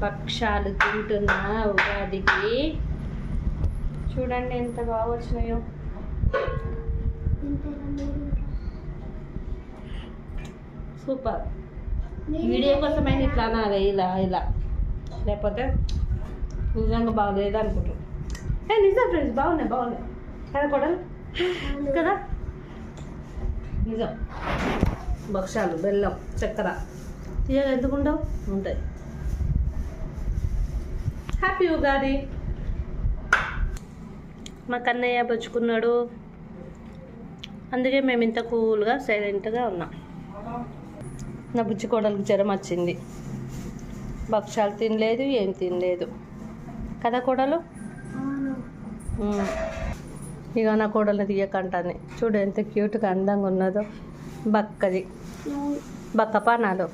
భక్షాలు తింటున్నా ఉగాదికి. చూడండి ఎంత బాగా వచ్చినాయో. సూపర్. వీడియో కోసమైనా ఇట్లా అనాలి, ఇలా ఇలా, లేకపోతే నిజంగా బాగలేదు అనుకుంటాం. నిజం ఫ్రెండ్స్, బాగున్నాయి బాగున్నాయి కదా కొడలు కదా. నిజం. భక్షాలు బెల్లం చక్కెర తీయగా ఎందుకుంటావు, ఉంటాయి. హ్యాపీ ఉగాది. మా కన్నయ్య పుచ్చుకున్నాడు, అందుకే మేము ఇంత కూల్గా సైలెంట్గా ఉన్నాం. నా బుజ్జి కోడలకు జ్వరం వచ్చింది, భక్షాలు తినలేదు, ఏం తినలేదు కదా కోడలు. ఇక నా కోడలు తీయకంటానే చూడు ఎంత క్యూట్గా అందంగా ఉన్నదో. బక్కది బక్క పానాలు.